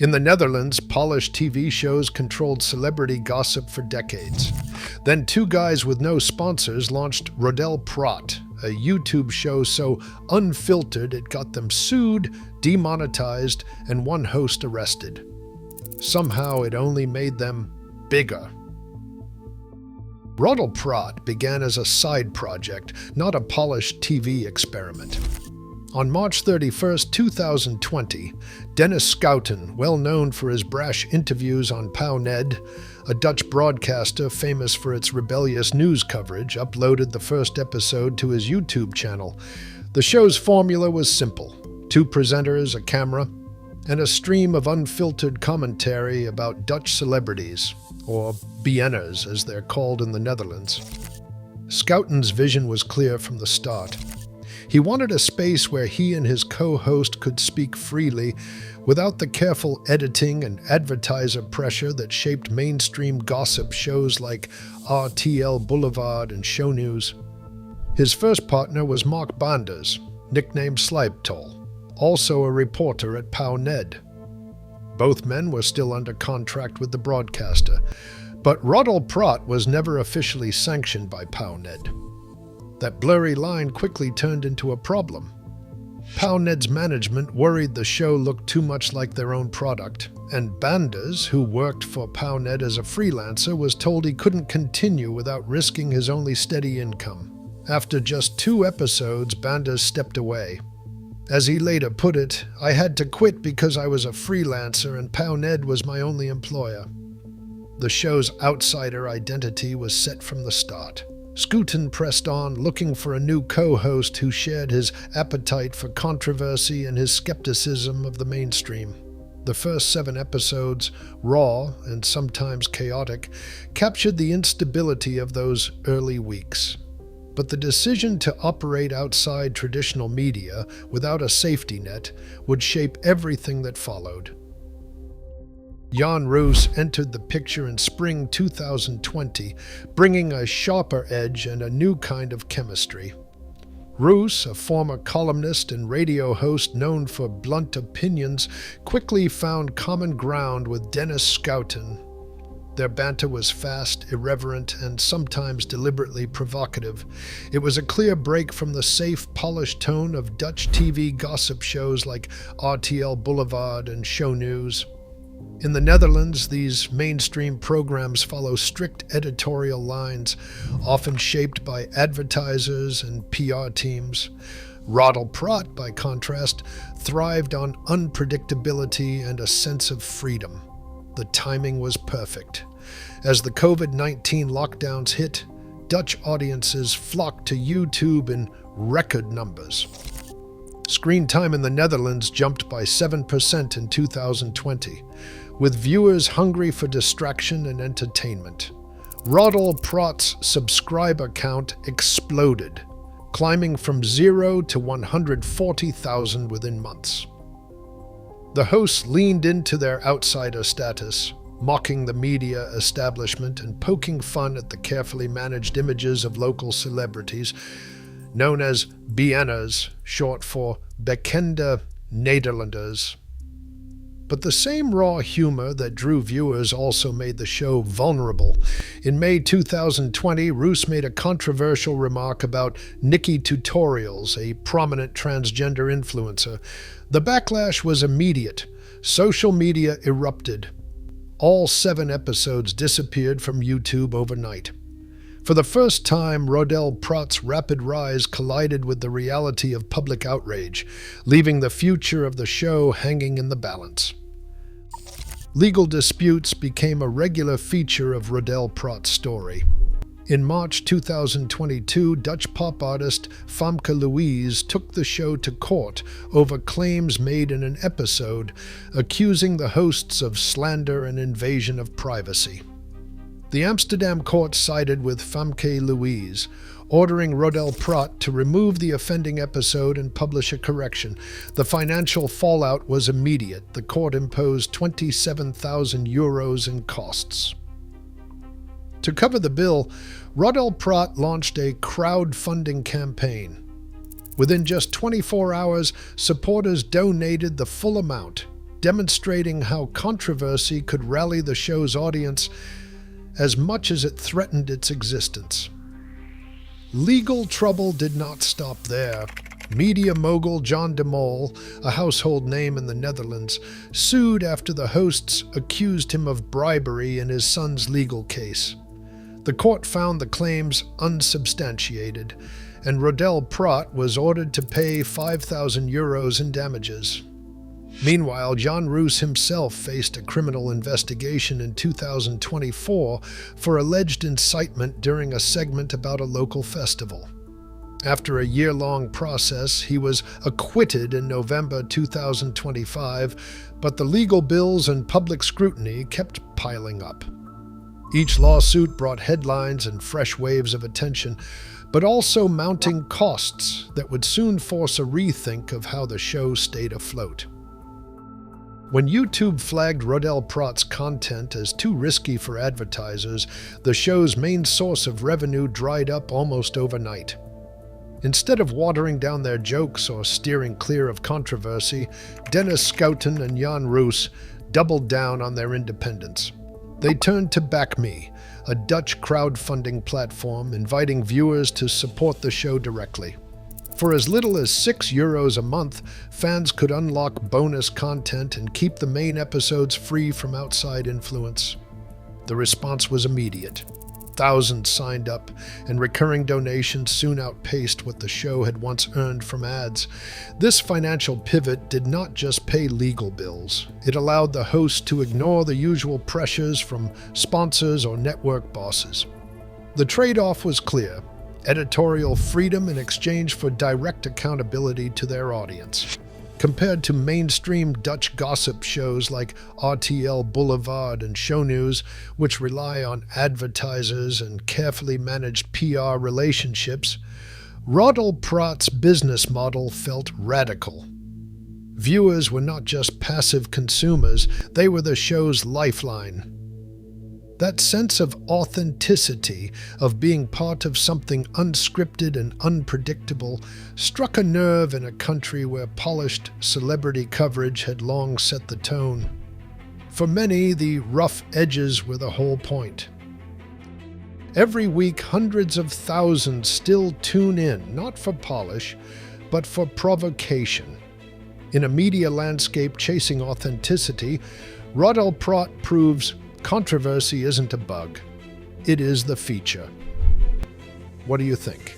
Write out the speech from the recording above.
In the Netherlands, polished TV shows controlled celebrity gossip for decades. Then two guys with no sponsors launched RoddelPraat, a YouTube show so unfiltered it got them sued, demonetized, and one host arrested. Somehow it only made them bigger. RoddelPraat began as a side project, not a polished TV experiment. On March 31, 2020, Dennis Schouten, well known for his brash interviews on PowNed, a Dutch broadcaster famous for its rebellious news coverage, uploaded the first episode to his YouTube channel. The show's formula was simple: two presenters, a camera, and a stream of unfiltered commentary about Dutch celebrities, or BN'ers as they're called in the Netherlands. Schouten's vision was clear from the start. He wanted a space where he and his co-host could speak freely without the careful editing and advertiser pressure that shaped mainstream gossip shows like RTL Boulevard and Show News. His first partner was Mark Banders, nicknamed Slijptol, also a reporter at PowNed. Both men were still under contract with the broadcaster, but RoddelPraat was never officially sanctioned by PowNed. That blurry line quickly turned into a problem. PowNed's management worried the show looked too much like their own product, and Banders, who worked for PowNed as a freelancer, was told he couldn't continue without risking his only steady income. After just 2 episodes, Banders stepped away. As he later put it, "I had to quit because I was a freelancer and PowNed was my only employer." The show's outsider identity was set from the start. Schouten pressed on, looking for a new co-host who shared his appetite for controversy and his skepticism of the mainstream. The first 7 episodes, raw and sometimes chaotic, captured the instability of those early weeks. But the decision to operate outside traditional media without a safety net would shape everything that followed. Jan Roos entered the picture in spring 2020, bringing a sharper edge and a new kind of chemistry. Roos, a former columnist and radio host known for blunt opinions, quickly found common ground with Dennis Schouten. Their banter was fast, irreverent, and sometimes deliberately provocative. It was a clear break from the safe, polished tone of Dutch TV gossip shows like RTL Boulevard and Show News. In the Netherlands, these mainstream programs follow strict editorial lines, often shaped by advertisers and PR teams. RoddelPraat, by contrast, thrived on unpredictability and a sense of freedom. The timing was perfect. As the COVID-19 lockdowns hit, Dutch audiences flocked to YouTube in record numbers. Screen time in the Netherlands jumped by 7% in 2020, with viewers hungry for distraction and entertainment. RoddelPraat's subscriber count exploded, climbing from 0 to 140,000 within months. The hosts leaned into their outsider status, mocking the media establishment and poking fun at the carefully managed images of local celebrities, known as BN'ers, short for Bekende Nederlanders. But the same raw humor that drew viewers also made the show vulnerable. In May 2020, Roos made a controversial remark about Nikki Tutorials, a prominent transgender influencer. The backlash was immediate. Social media erupted. All 7 episodes disappeared from YouTube overnight. For the first time, RoddelPraat's rapid rise collided with the reality of public outrage, leaving the future of the show hanging in the balance. Legal disputes became a regular feature of RoddelPraat's story. In March 2022, Dutch pop artist Famke Louise took the show to court over claims made in an episode, accusing the hosts of slander and invasion of privacy. The Amsterdam court sided with Famke Louise, ordering RoddelPraat to remove the offending episode and publish a correction. The financial fallout was immediate. The court imposed €27,000 in costs. To cover the bill, RoddelPraat launched a crowdfunding campaign. Within just 24 hours, supporters donated the full amount, demonstrating how controversy could rally the show's audience as much as it threatened its existence. Legal trouble did not stop there. Media mogul John de Mol, a household name in the Netherlands, sued after the hosts accused him of bribery in his son's legal case. The court found the claims unsubstantiated, and RoddelPraat was ordered to pay 5,000 euros in damages. Meanwhile, Jan Roos himself faced a criminal investigation in 2024 for alleged incitement during a segment about a local festival. After a year-long process, he was acquitted in November 2025, but the legal bills and public scrutiny kept piling up. Each lawsuit brought headlines and fresh waves of attention, but also mounting costs that would soon force a rethink of how the show stayed afloat. When YouTube flagged RoddelPraat's content as too risky for advertisers, the show's main source of revenue dried up almost overnight. Instead of watering down their jokes or steering clear of controversy, Dennis Schouten and Jan Roos doubled down on their independence. They turned to BackMe, a Dutch crowdfunding platform inviting viewers to support the show directly. For as little as €6 a month, fans could unlock bonus content and keep the main episodes free from outside influence. The response was immediate. Thousands signed up, and recurring donations soon outpaced what the show had once earned from ads. This financial pivot did not just pay legal bills. It allowed the host to ignore the usual pressures from sponsors or network bosses. The trade-off was clear: editorial freedom in exchange for direct accountability to their audience. Compared to mainstream Dutch gossip shows like RTL Boulevard and Shownews, which rely on advertisers and carefully managed PR relationships, RoddelPraat's business model felt radical. Viewers were not just passive consumers, they were the show's lifeline. That sense of authenticity, of being part of something unscripted and unpredictable, struck a nerve in a country where polished celebrity coverage had long set the tone. For many, the rough edges were the whole point. Every week, hundreds of thousands still tune in, not for polish, but for provocation. In a media landscape chasing authenticity, RoddelPraat proves controversy isn't a bug. It is the feature. What do you think?